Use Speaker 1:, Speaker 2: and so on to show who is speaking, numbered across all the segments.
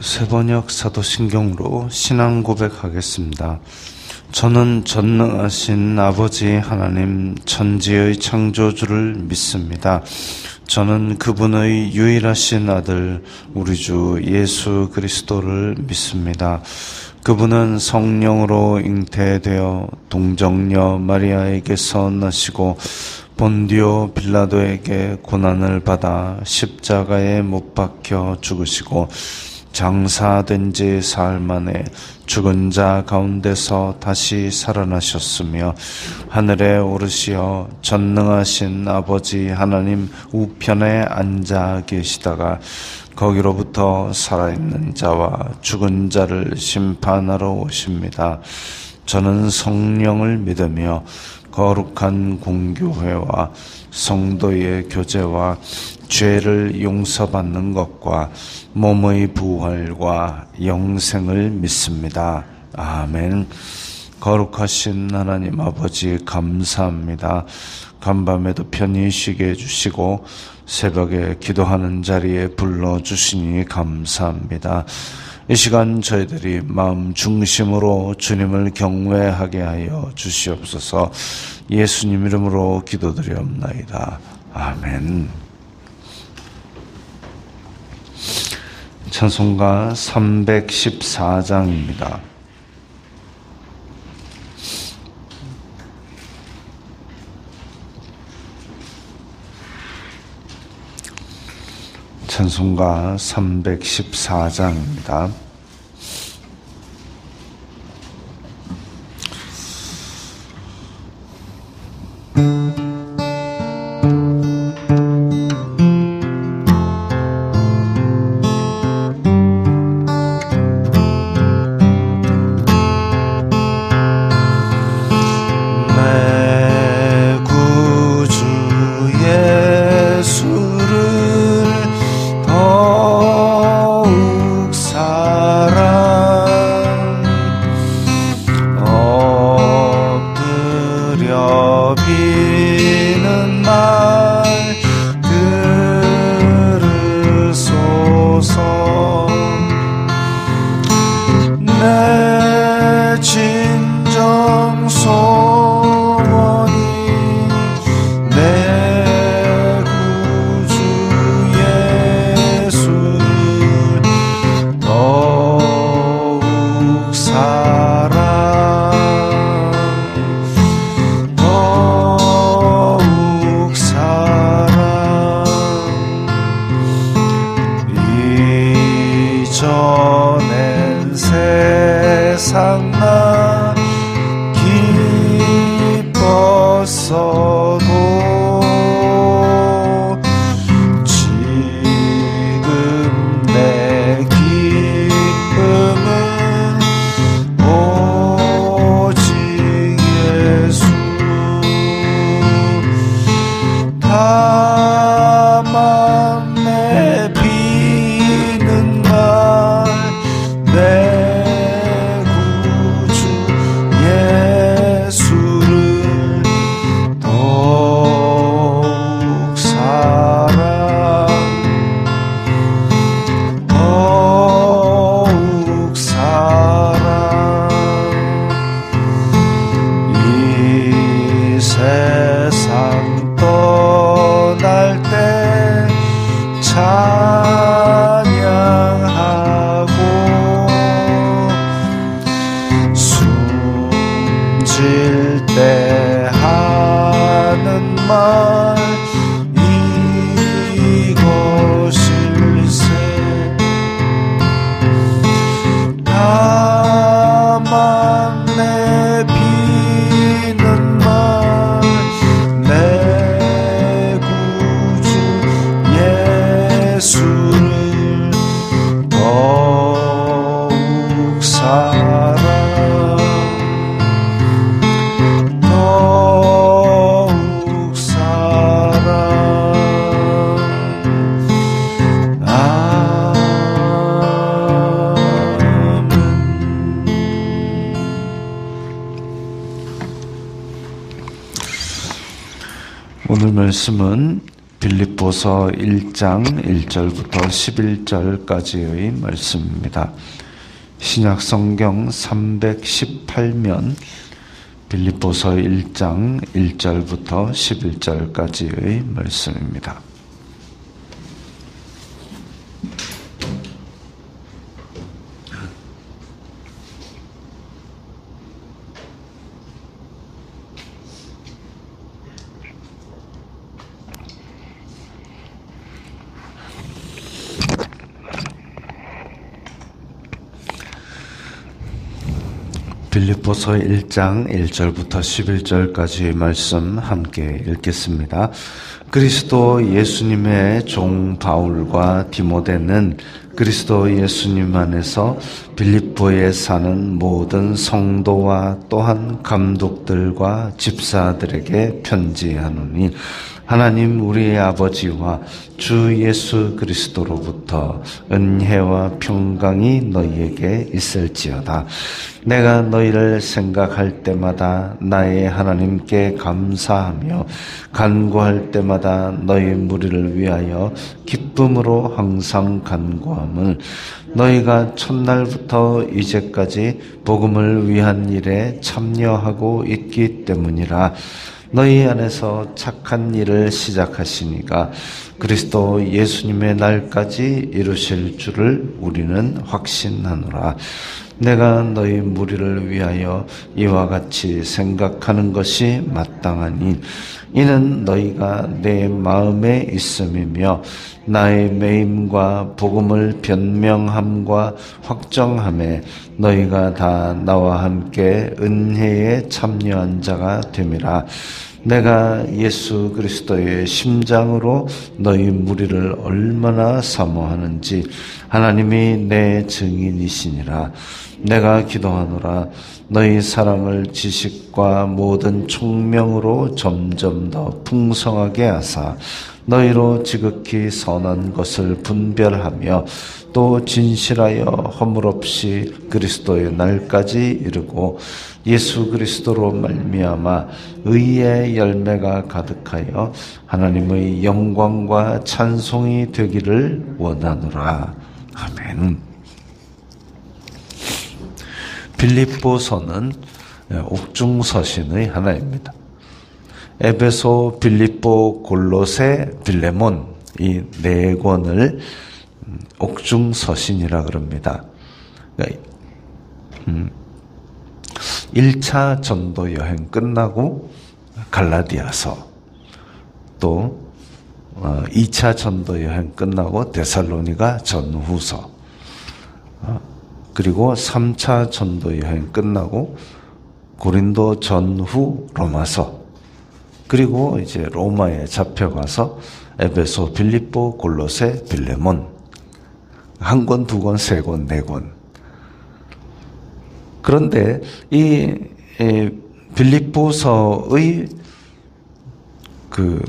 Speaker 1: 세번역 사도신경으로 신앙 고백하겠습니다. 저는 전능하신 아버지 하나님 천지의 창조주를 믿습니다. 저는 그분의 유일하신 아들 우리 주 예수 그리스도를 믿습니다. 그분은 성령으로 잉태되어 동정녀 마리아에게서 나시고 본디오 빌라도에게 고난을 받아 십자가에 못 박혀 죽으시고 장사된 지 사흘 만에 죽은 자 가운데서 다시 살아나셨으며 하늘에 오르시어 전능하신 아버지 하나님 우편에 앉아 계시다가 거기로부터 살아있는 자와 죽은 자를 심판하러 오십니다. 저는 성령을 믿으며 거룩한 공교회와 성도의 교제와 죄를 용서받는 것과 몸의 부활과 영생을 믿습니다. 아멘. 거룩하신 하나님 아버지 감사합니다. 간밤에도 편히 쉬게 해주시고 새벽에 기도하는 자리에 불러주시니 감사합니다. 이 시간 저희들이 마음 중심으로 주님을 경외하게 하여 주시옵소서. 예수님 이름으로 기도드리옵나이다. 아멘. 찬송가 314장입니다. 찬송가 314장입니다. 오늘 말씀은 빌립보서 1장 1절부터 11절까지의 말씀입니다. 신약성경 318면 빌립보서 1장 1절부터 11절까지의 말씀입니다. 빌립보서 1장 1절부터 11절까지의 말씀 함께 읽겠습니다. 그리스도 예수님의 종 바울과 디모데는 그리스도 예수님 안에서 빌립보에 사는 모든 성도와 또한 감독들과 집사들에게 편지하노니 하나님 우리의 아버지와 주 예수 그리스도로부터 은혜와 평강이 너희에게 있을지어다. 내가 너희를 생각할 때마다 나의 하나님께 감사하며 간구할 때마다 너희 무리를 위하여 기쁨으로 항상 간구함을 너희가 첫날부터 이제까지 복음을 위한 일에 참여하고 있기 때문이라. 너희 안에서 착한 일을 시작하시니가 그리스도 예수님의 날까지 이루실 줄을 우리는 확신하노라. 내가 너희 무리를 위하여 이와 같이 생각하는 것이 마땅하니 이는 너희가 내 마음에 있음이며 나의 매임과 복음을 변명함과 확정함에 너희가 다 나와 함께 은혜에 참여한 자가 됨이라. 내가 예수 그리스도의 심장으로 너희 무리를 얼마나 사모하는지 하나님이 내 증인이시니라. 내가 기도하노라. 너희 사랑을 지식과 모든 총명으로 점점 더 풍성하게 하사 너희로 지극히 선한 것을 분별하며 또 진실하여 허물 없이 그리스도의 날까지 이르고 예수 그리스도로 말미암아 의의 열매가 가득하여 하나님의 영광과 찬송이 되기를 원하노라. 아멘. 빌립보서는 옥중서신의 하나입니다. 에베소, 빌립보, 골로새, 빌레몬 이 네 권을 옥중서신이라 그럽니다. 그러니까 1차 전도 여행 끝나고 갈라디아서, 또 2차 전도 여행 끝나고 데살로니가 전후서, 그리고 3차 전도 여행 끝나고 고린도 전후 로마서, 그리고 이제 로마에 잡혀가서 에베소, 빌립보, 골로새, 빌레몬 한 권, 두 권, 세 권, 네 권. 그런데 이 빌립보서의 그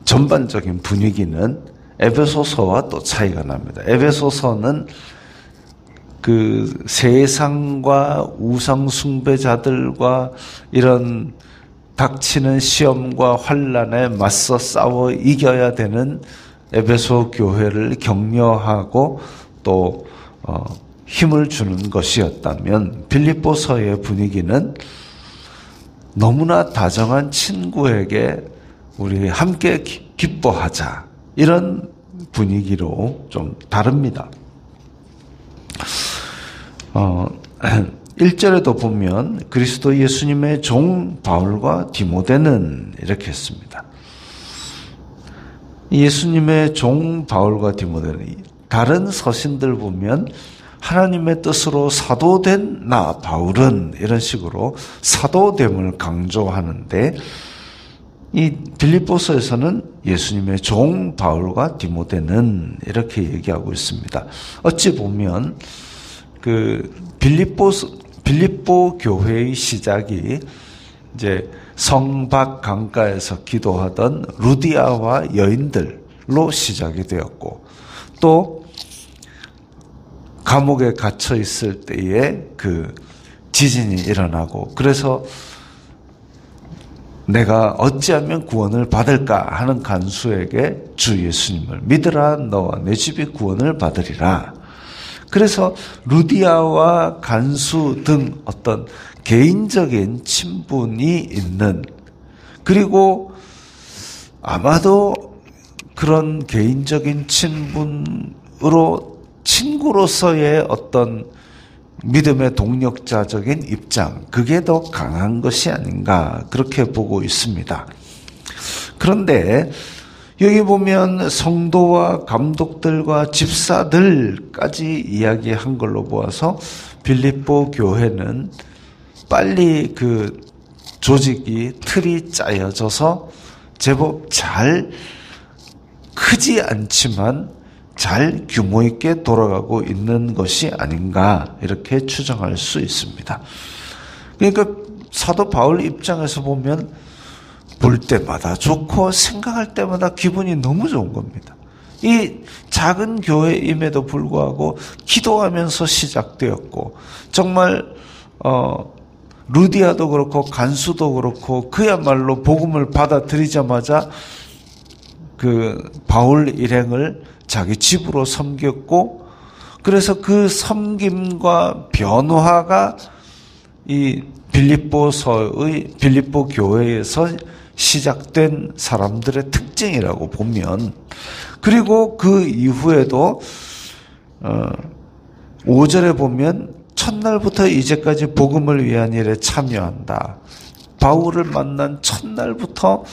Speaker 1: 전반적인 분위기는 에베소서와 또 차이가 납니다. 에베소서는 그 세상과 우상 숭배자들과 이런 닥치는 시험과 환난에 맞서 싸워 이겨야 되는 에베소 교회를 격려하고 또 힘을 주는 것이었다면, 빌립보서의 분위기는 너무나 다정한 친구에게 우리 함께 기뻐하자, 이런 분위기로 좀 다릅니다. 1절에도 보면 그리스도 예수님의 종 바울과 디모데는 이렇게 했습니다. 예수님의 종 바울과 디모데는 다른 서신들 보면 하나님의 뜻으로 사도된 나 바울은 이런 식으로 사도됨을 강조하는데, 이 빌립보서에서는 예수님의 종 바울과 디모데는 이렇게 얘기하고 있습니다. 어찌 보면 그 빌립보 교회의 시작이 이제 성박 강가에서 기도하던 루디아와 여인들로 시작이 되었고, 또 감옥에 갇혀 있을 때에 그 지진이 일어나고, 그래서 내가 어찌하면 구원을 받을까 하는 간수에게 주 예수님을 믿으라. 너와 내 집이 구원을 받으리라. 그래서 루디아와 간수 등 어떤 개인적인 친분이 있는, 그리고 아마도 그런 개인적인 친분으로 친구로서의 어떤 믿음의 동력자적인 입장, 그게 더 강한 것이 아닌가 그렇게 보고 있습니다. 그런데 여기 보면 성도와 감독들과 집사들까지 이야기한 걸로 보아서 빌립보 교회는 빨리 그 조직이 틀이 짜여져서 제법 잘, 크지 않지만 잘 규모 있게 돌아가고 있는 것이 아닌가 이렇게 추정할 수 있습니다. 그러니까 사도 바울 입장에서 보면 볼 때마다 좋고 생각할 때마다 기분이 너무 좋은 겁니다. 이 작은 교회임에도 불구하고 기도하면서 시작되었고, 정말 루디아도 그렇고 간수도 그렇고 그야말로 복음을 받아들이자마자 그 바울 일행을 자기 집으로 섬겼고, 그래서 그 섬김과 변화가 이 빌립보 교회에서 시작된 사람들의 특징이라고 보면, 그리고 그 이후에도 5절에 보면 첫날부터 이제까지 복음을 위한 일에 참여한다. 바울을 만난 첫날부터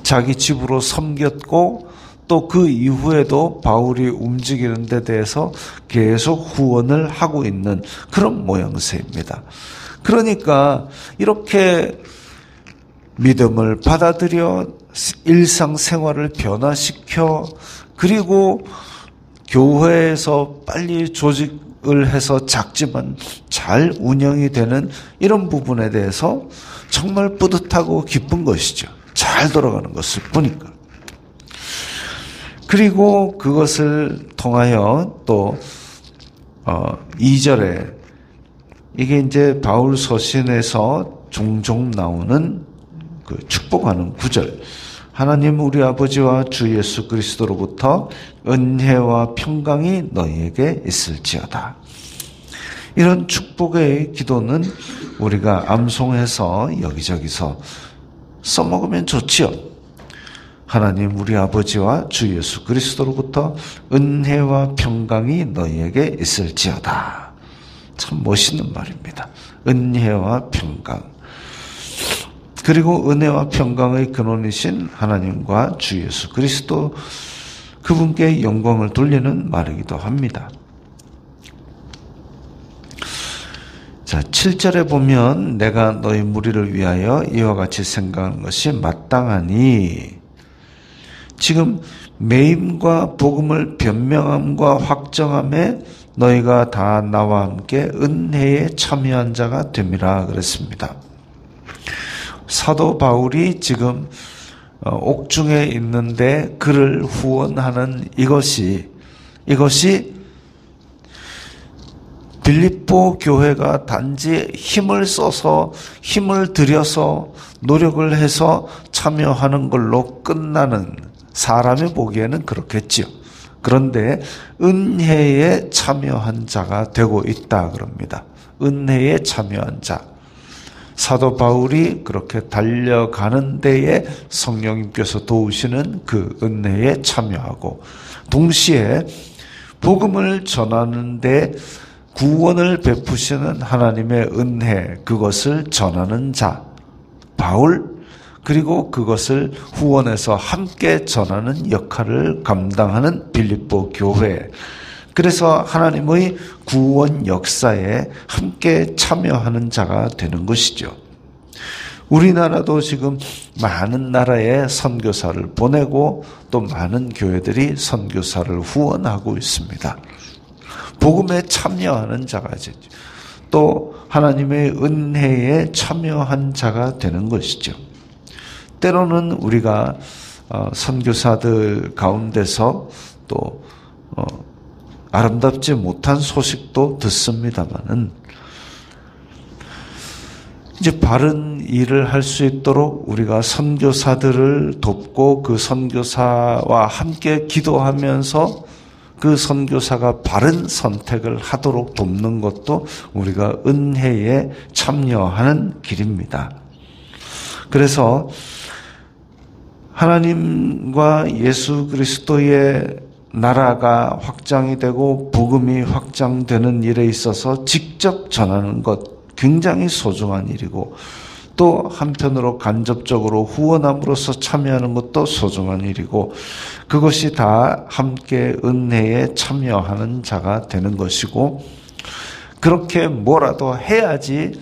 Speaker 1: 자기 집으로 섬겼고, 또 그 이후에도 바울이 움직이는 데 대해서 계속 후원을 하고 있는 그런 모양새입니다. 그러니까 이렇게 믿음을 받아들여 일상생활을 변화시켜, 그리고 교회에서 빨리 조직을 해서 작지만 잘 운영이 되는 이런 부분에 대해서 정말 뿌듯하고 기쁜 것이죠. 잘 돌아가는 것을 보니까. 그리고 그것을 통하여 또 2절에 이게 이제 바울 서신에서 종종 나오는 그 축복하는 구절. 하나님 우리 아버지와 주 예수 그리스도로부터 은혜와 평강이 너희에게 있을지어다. 이런 축복의 기도는 우리가 암송해서 여기저기서 써먹으면 좋지요. 하나님 우리 아버지와 주 예수 그리스도로부터 은혜와 평강이 너희에게 있을지어다. 참 멋있는 말입니다. 은혜와 평강. 그리고 은혜와 평강의 근원이신 하나님과 주 예수 그리스도, 그분께 영광을 돌리는 말이기도 합니다. 자, 7절에 보면 내가 너희 무리를 위하여 이와 같이 생각하는 것이 마땅하니, 지금 매임과 복음을 변명함과 확정함에 너희가 다 나와 함께 은혜에 참여한 자가 됨이라 그랬습니다. 사도 바울이 지금 옥중에 있는데 그를 후원하는 이것이 빌립보 교회가 단지 힘을 써서, 힘을 들여서 노력을 해서 참여하는 걸로 끝나는, 사람이 보기에는 그렇겠지요. 그런데 은혜에 참여한 자가 되고 있다 그럽니다. 은혜에 참여한 자. 사도 바울이 그렇게 달려가는 데에 성령님께서 도우시는 그 은혜에 참여하고, 동시에 복음을 전하는 데 구원을 베푸시는 하나님의 은혜, 그것을 전하는 자 바울, 그리고 그것을 후원해서 함께 전하는 역할을 감당하는 빌립보 교회. 그래서 하나님의 구원 역사에 함께 참여하는 자가 되는 것이죠. 우리나라도 지금 많은 나라에 선교사를 보내고 또 많은 교회들이 선교사를 후원하고 있습니다. 복음에 참여하는 자가 되죠. 또 하나님의 은혜에 참여한 자가 되는 것이죠. 때로는 우리가 선교사들 가운데서 또 아름답지 못한 소식도 듣습니다마는, 이제 바른 일을 할 수 있도록 우리가 선교사들을 돕고 그 선교사와 함께 기도하면서 그 선교사가 바른 선택을 하도록 돕는 것도 우리가 은혜에 참여하는 길입니다. 그래서 하나님과 예수 그리스도의 나라가 확장이 되고 복음이 확장되는 일에 있어서 직접 전하는 것 굉장히 소중한 일이고, 또 한편으로 간접적으로 후원함으로써 참여하는 것도 소중한 일이고, 그것이 다 함께 은혜에 참여하는 자가 되는 것이고, 그렇게 뭐라도 해야지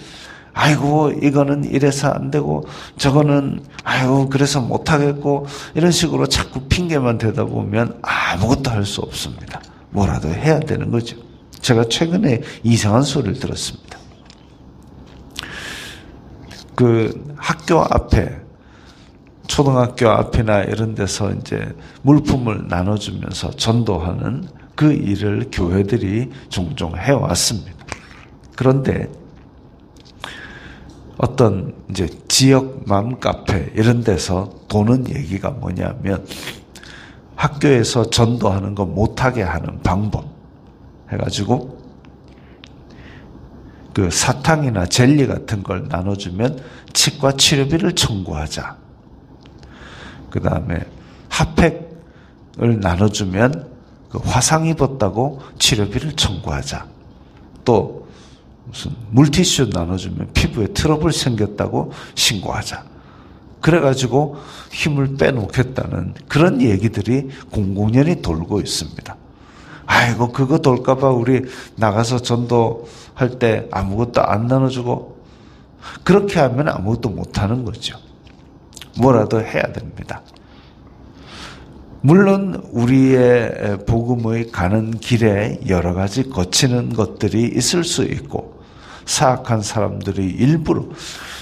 Speaker 1: 아이고 이거는 이래서 안 되고 저거는 아이고 그래서 못하겠고 이런 식으로 자꾸 핑계만 대다 보면 아무것도 할 수 없습니다. 뭐라도 해야 되는 거죠. 제가 최근에 이상한 소리를 들었습니다. 그 학교 앞에, 초등학교 앞이나 이런 데서 이제 물품을 나눠주면서 전도하는 그 일을 교회들이 종종 해왔습니다. 그런데 어떤 이제 지역 맘카페 이런 데서 도는 얘기가 뭐냐면, 학교에서 전도하는 거 못하게 하는 방법 해가지고 그 사탕이나 젤리 같은 걸 나눠주면 치과 치료비를 청구하자. 그 다음에 핫팩을 나눠주면 그 화상 입었다고 치료비를 청구하자. 또 무슨 물티슈 나눠주면 피부에 트러블 생겼다고 신고하자. 그래가지고 힘을 빼놓겠다는 그런 얘기들이 공공연히 돌고 있습니다. 아이고 그거 돌까봐 우리 나가서 전도할 때 아무것도 안 나눠주고, 그렇게 하면 아무것도 못하는 거죠. 뭐라도 해야 됩니다. 물론 우리의 복음의 가는 길에 여러 가지 거치는 것들이 있을 수 있고, 사악한 사람들이 일부러,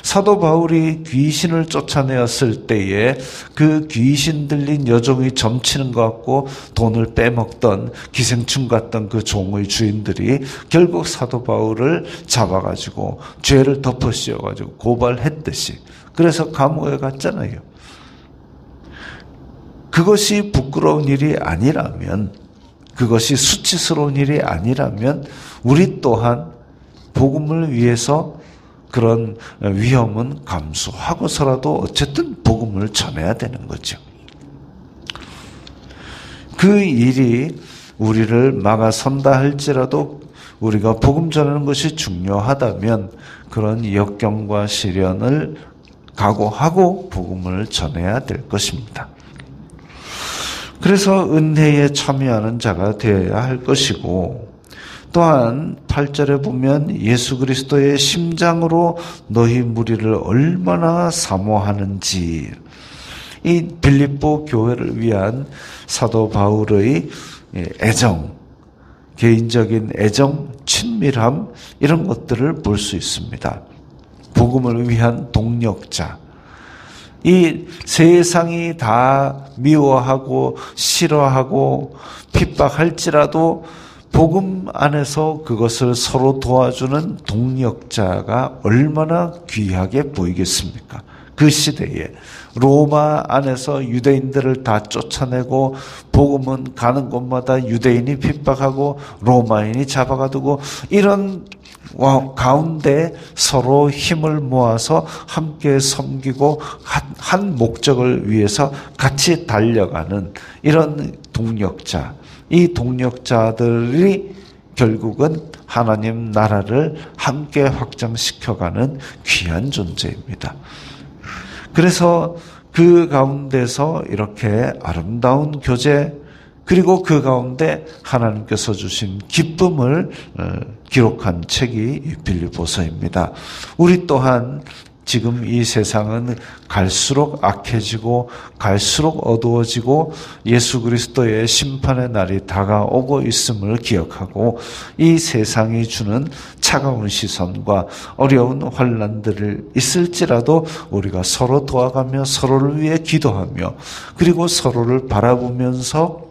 Speaker 1: 사도 바울이 귀신을 쫓아내었을 때에 그 귀신 들린 여종이 점치는 것 같고 돈을 빼먹던 기생충 같던 그 종의 주인들이 결국 사도 바울을 잡아가지고 죄를 덮어씌워가지고 고발했듯이, 그래서 감옥에 갔잖아요. 그것이 부끄러운 일이 아니라면, 그것이 수치스러운 일이 아니라면 우리 또한 복음을 위해서 그런 위험은 감수하고서라도 어쨌든 복음을 전해야 되는 거죠. 그 일이 우리를 막아선다 할지라도 우리가 복음 전하는 것이 중요하다면 그런 역경과 시련을 각오하고 복음을 전해야 될 것입니다. 그래서 은혜에 참여하는 자가 되어야 할 것이고, 또한 8절에 보면 예수 그리스도의 심장으로 너희 무리를 얼마나 사모하는지, 이 빌립보 교회를 위한 사도 바울의 애정, 개인적인 애정, 친밀함, 이런 것들을 볼 수 있습니다. 복음을 위한 동력자, 이 세상이 다 미워하고 싫어하고 핍박할지라도 복음 안에서 그것을 서로 도와주는 동력자가 얼마나 귀하게 보이겠습니까? 그 시대에 로마 안에서 유대인들을 다 쫓아내고 복음은 가는 곳마다 유대인이 핍박하고 로마인이 잡아가두고, 이런 가운데 서로 힘을 모아서 함께 섬기고 한 목적을 위해서 같이 달려가는 이런 동력자, 이 동력자들이 결국은 하나님 나라를 함께 확장시켜가는 귀한 존재입니다. 그래서 그 가운데서 이렇게 아름다운 교제, 그리고 그 가운데 하나님께서 주신 기쁨을 기록한 책이 빌립보서입니다. 우리 또한 지금 이 세상은 갈수록 악해지고 갈수록 어두워지고 예수 그리스도의 심판의 날이 다가오고 있음을 기억하고, 이 세상이 주는 차가운 시선과 어려운 환난들을 있을지라도 우리가 서로 도와가며 서로를 위해 기도하며, 그리고 서로를 바라보면서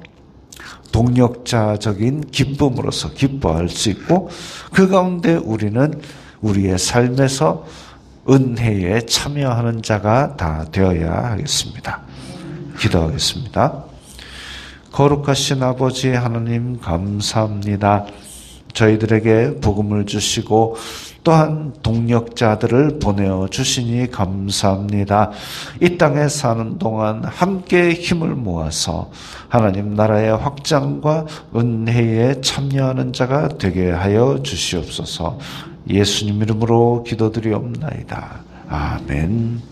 Speaker 1: 동력자적인 기쁨으로서 기뻐할 수 있고, 그 가운데 우리는 우리의 삶에서 은혜에 참여하는 자가 다 되어야 하겠습니다. 기도하겠습니다. 거룩하신 아버지 하나님 감사합니다. 저희들에게 복음을 주시고 또한 동력자들을 보내어 주시니 감사합니다. 이 땅에 사는 동안 함께 힘을 모아서 하나님 나라의 확장과 은혜에 참여하는 자가 되게 하여 주시옵소서. 예수님 이름으로 기도드리옵나이다. 아멘.